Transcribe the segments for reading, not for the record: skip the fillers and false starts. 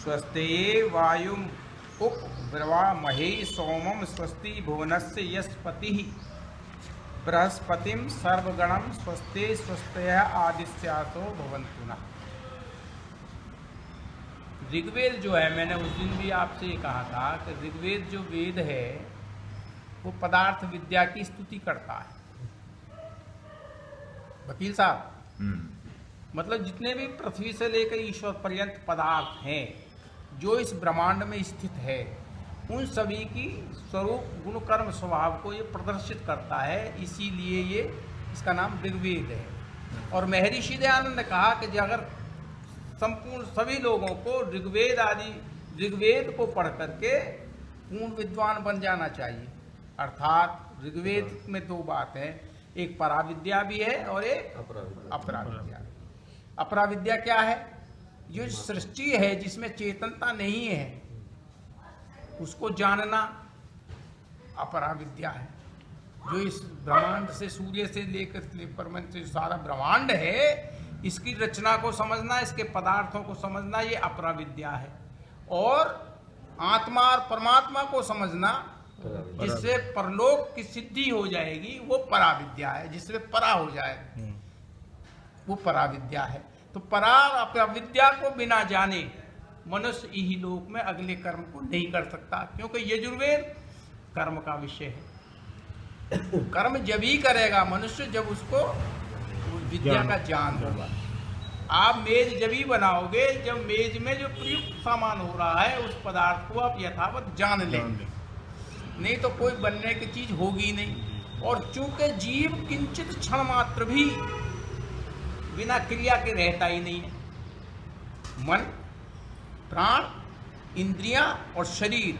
स्वस्ते वायुम उप ब्रवामहे सोमम स्वस्ति भुवनस्य यस्पतिः बृहस्पतिम सर्वगणम स्वस्ते स्वस्तया आदित्यासो भवन्तु नः। ऋग्वेद जो है, मैंने उस दिन भी आपसे ये कहा था कि ऋग्वेद जो वेद है वो पदार्थ विद्या की स्तुति करता है। वकील साहब, मतलब जितने भी पृथ्वी से लेकर ईश्वर पर्यंत पदार्थ हैं जो इस ब्रह्मांड में स्थित है, उन सभी की स्वरूप गुण कर्म स्वभाव को ये प्रदर्शित करता है, इसीलिए ये इसका नाम ऋग्वेद है। और महर्षि दयानंद ने कहा कि अगर संपूर्ण सभी लोगों को ऋग्वेद को पढ़ करके पूर्ण विद्वान बन जाना चाहिए। अर्थात ऋग्वेद में दो बात है, एक पराविद्या भी है और एक अपराविद्या। अपराविद्या क्या है? जो सृष्टि है जिसमें चेतनता नहीं है उसको जानना अपराविद्या है। जो इस ब्रह्मांड से, सूर्य से लेकर से सारा ब्रह्मांड है, इसकी रचना को समझना, इसके पदार्थों को समझना, ये अपराविद्या है। और आत्मा और परमात्मा को समझना जिससे परलोक की सिद्धि हो जाएगी, वो पराविद्या है। जिससे परा हो जाए वो पराविद्या है। तो परा अपराविद्या को बिना जाने मनुष्य इही लोक में अगले कर्म को नहीं कर सकता, क्योंकि यजुर्वेद कर्म का विषय है। कर्म जब ही करेगा मनुष्य जब उसको विद्या का ज्ञान होगा। आप मेज जब ही बनाओगे जब मेज में जो प्रयुक्त सामान हो रहा है उस पदार्थ को आप यथावत जान लेंगे, नहीं तो कोई बनने की चीज होगी नहीं। और चूंकि जीव किंचित क्षण मात्र भी बिना क्रिया के रहता ही नहीं है। मन, प्राण, इंद्रियां और शरीर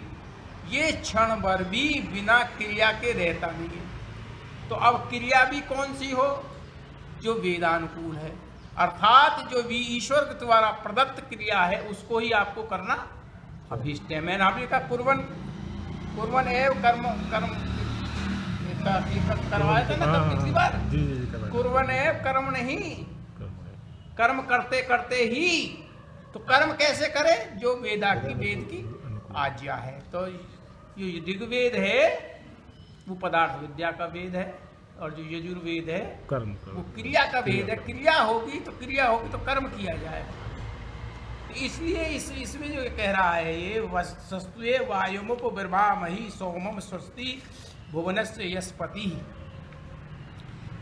ये क्षण भर भी बिना क्रिया के रहता नहीं है। तो अब क्रिया भी कौन सी हो? जो वेदानुकूल है, अर्थात जो भी ईश्वर के द्वारा प्रदत्त क्रिया है उसको ही आपको करना अभीष्ट है। मैंने आपने कहा कुर्वन् एव कर्म करवाया था ना पिछली बार। कुर्वन् एव कर्म नहीं, कर्म करते करते ही। तो कर्म कैसे करे? जो वेद की आज्ञा है। तो ये ऋग्वेद है वो पदार्थ विद्या का वेद है, और जो यजुर्वेद है कर्म वो क्रिया का वेद है। क्रिया होगी तो कर्म किया जाएगा। इसलिए इसमें जो कह रहा है ये वस्तुए वायुमुप बिर्भामहि सोमम स्वस्ति भुवनस्य यस्पति,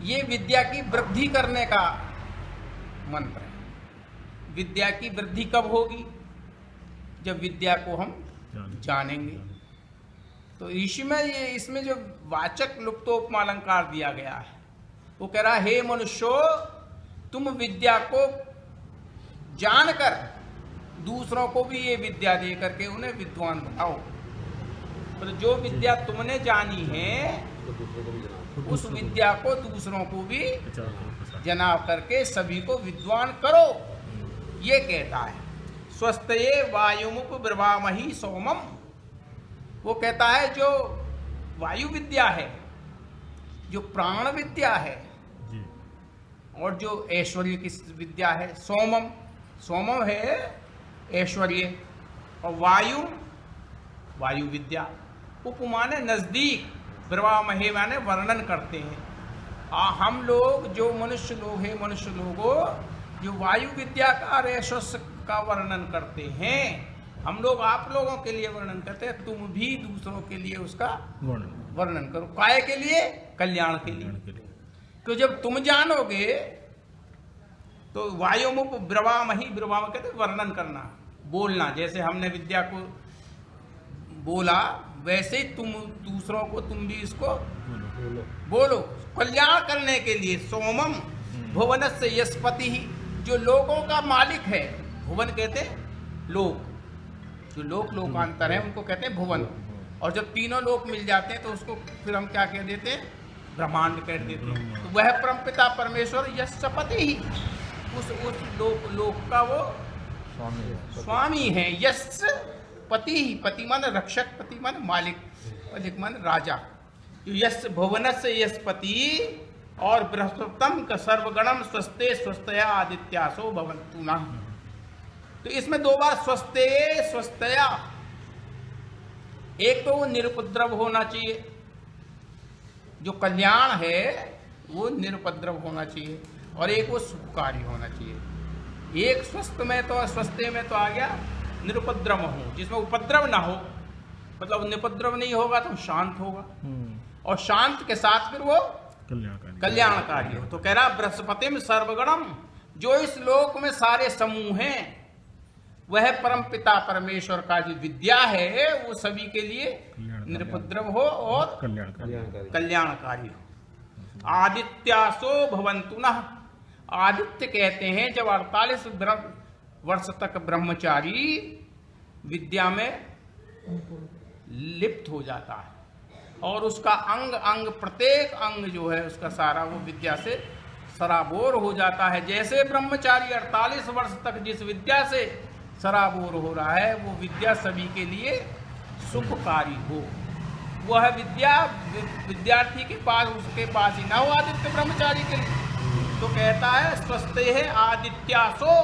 ये विद्या की वृद्धि करने का मंत्र है। विद्या की वृद्धि कब होगी? जब विद्या को हम जानेंगे। तो इसमें जो वाचक लुप्तोपमा अलंकार दिया गया है वो कह रहा है, हे मनुष्यो, तुम विद्या को जानकर दूसरों को भी ये विद्या दे करके उन्हें विद्वान बनाओ। तो जो विद्या तुमने जानी है उस विद्या को दूसरों को भी जना करके सभी को विद्वान करो, ये कहता है। स्वस्तये वायुमुप ब्रवामहि सोमम, वो कहता है जो वायु विद्या है, जो प्राण विद्या है और जो ऐश्वर्य की विद्या है, सोमम है ऐश्वर्य, और वायु विद्या। उपमाने नजदीक, ब्रवामहे माने वर्णन करते हैं। हम लोग जो मनुष्य लोगों जो वायु विद्या का और ऐश्वर्य का वर्णन करते हैं, हम लोग आप लोगों के लिए वर्णन करते हैं, तुम भी दूसरों के लिए उसका वर्णन करो। काय के लिए? कल्याण के लिए। तो जब तुम जानोगे तो वायुमुप ब्रवामहि, ब्रवाम कहते वर्णन करना, बोलना। जैसे हमने विद्या को बोला वैसे ही तुम दूसरों को तुम भी इसको बोलो कल्याण करने के लिए। सोमम भुवनस्य यस्पति, जो लोगों का मालिक है। भुवन कहते हैं लोक, जो लोकांतर है उनको कहते हैं भुवन। और जब तीनों लोक मिल जाते हैं तो उसको फिर हम क्या कह देते हैं? ब्रह्मांड कह देते हैं। तो वह परमपिता परमेश्वर यस्पति ही उस लोक का वो स्वामी है। यश पति ही, पति मान रक्षक, पति मान मालिक, मालिक मान राजा। यश भुवनस्य यस्पति और बृहस्पतम का सर्वगणम स्वस्ते स्वस्तया आदित्यासो भवन्तु नः। तो इसमें दो बार स्वस्थे स्वस्थया, एक तो वो निरुपद्रव होना चाहिए, जो कल्याण है वो निरुपद्रव होना चाहिए, और एक वो सुखकारी होना चाहिए। एक स्वस्थ में तो अस्वस्थ में तो आ गया निरुपद्रव हो, जिसमें उपद्रव ना हो, मतलब निरुपद्रव नहीं होगा तो शांत होगा, और शांत के साथ फिर वो कल्याणकारी हो। तो कह रहा बृहस्पतिम सर्वगणम, जो इस लोक में सारे समूह हैं वह परम पिता परमेश्वर का जो विद्या है वो सभी के लिए निरुपद्रव हो और कल्याणकारी हो। आदित्यासो भवन्तु नः, आदित्य कहते हैं जब 48 वर्ष तक ब्रह्मचारी विद्या में लिप्त हो जाता है और उसका अंग अंग प्रत्येक अंग जो है उसका सारा वो विद्या से सराबोर हो जाता है। जैसे ब्रह्मचारी 48 वर्ष तक जिस विद्या से सराबोर हो रहा है वो विद्या सभी के लिए सुखकारी हो, वह विद्या विद्यार्थी के पास उसके पास ही ना हो आदित्य ब्रह्मचारी के लिए। तो कहता है स्वस्थ है आदित्यासो,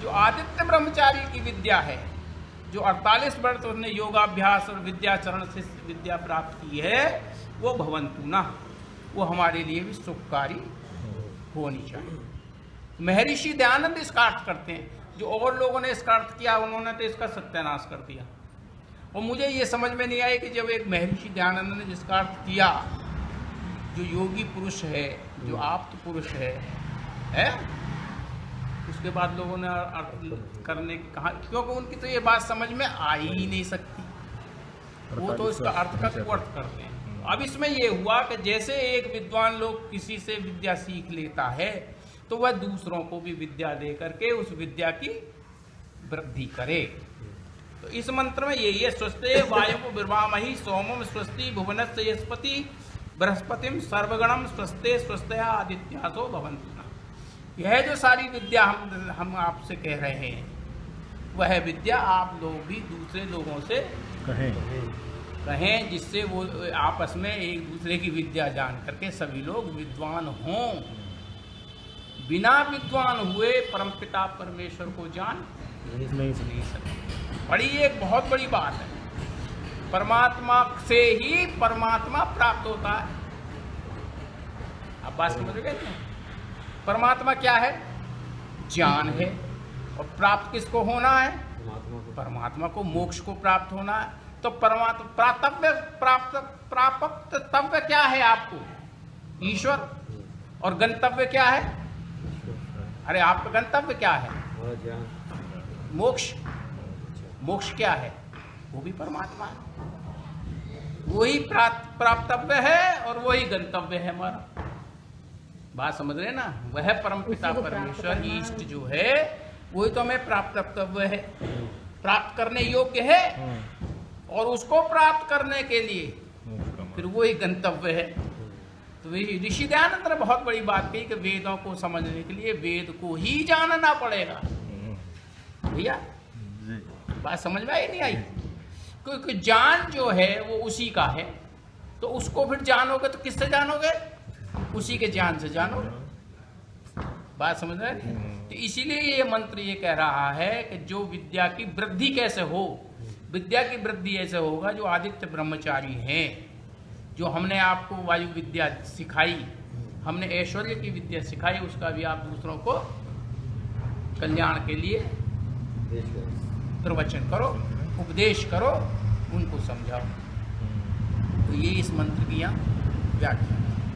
जो आदित्य ब्रह्मचारी की विद्या है, जो 48 वर्ष उसने योगाभ्यास और विद्याचरण से विद्या प्राप्त की है, वो भवन्तु ना, वो हमारे लिए भी सुखकारी होनी चाहिए। महर्षि दयानंद इसका अर्थ करते हैं, जो और लोगों ने इसका अर्थ किया उन्होंने तो इसका सत्यानाश कर दिया। और मुझे ये समझ में नहीं आई कि जब एक महर्षि दयानंद ने जिसका अर्थ किया, जो योगी पुरुष है, जो आप्त पुरुष है, उसके बाद लोगों ने अर्थ करने की कहा, क्योंकि उनकी तो ये बात समझ में आ ही नहीं सकती, वो तो इसका अर्थ का कुअर्थ करते हैं। अब इसमें ये हुआ कि जैसे एक विद्वान लोग किसी से विद्या सीख लेता है तो वह दूसरों को भी विद्या दे करके उस विद्या की वृद्धि करे। तो इस मंत्र में यही है, स्वस्ते वायु को विर्वामहि सोमम स्वस्ति भुवनस्य यस्पति बृहस्पतिम सर्वगणम स्वस्ते स्वस्तया आदित्यासो भवन्तु। यह जो सारी विद्या हम आपसे कह रहे हैं, वह विद्या आप लोग भी दूसरे लोगों से कहें, जिससे वो आपस में एक दूसरे की विद्या जान करके सभी लोग विद्वान हों। बिना विद्वान हुए परमपिता परमेश्वर को जान नहीं सकते। बड़ी एक बहुत बड़ी बात है, परमात्मा से ही परमात्मा प्राप्त होता है। आप बात समझ गए? परमात्मा क्या है? ज्ञान है। और प्राप्त किसको होना है? परमात्मा को, मोक्ष को प्राप्त होना है। तो परमात्मा प्राप्त तव्य क्या है आपको? ईश्वर। और गंतव्य क्या है? अरे आपका गंतव्य क्या है? मोक्ष। मोक्ष क्या है? वो भी परमात्मा है, वही प्राप्तव्य है और वही गंतव्य है हमारा। बात समझ रहे ना? वह परमपिता परमेश्वर ईष्ट जो है वही तो हमें प्राप्तव्य है, प्राप्त करने योग्य है, और उसको प्राप्त करने के लिए फिर वही गंतव्य है। तो ऋषि दयानंद ने बहुत बड़ी बात कही कि वेदों को समझने के लिए वेद को ही जानना पड़ेगा। भैया बात समझ में आई नहीं आई? क्योंकि ज्ञान जो है वो उसी का है, तो उसको फिर जानोगे तो किससे जानोगे? उसी के ज्ञान से जानोगे। बात समझ रहे? तो इसीलिए ये मंत्र ये कह रहा है कि जो विद्या की वृद्धि कैसे हो, विद्या की वृद्धि ऐसे होगा जो आदित्य ब्रह्मचारी हैं, जो हमने आपको वायु विद्या सिखाई, हमने ऐश्वर्य की विद्या सिखाई, उसका भी आप दूसरों को कल्याण के लिए प्रवचन करो, उपदेश करो, उनको समझाओ। तो ये इस मंत्र की यहाँ व्याख्या है।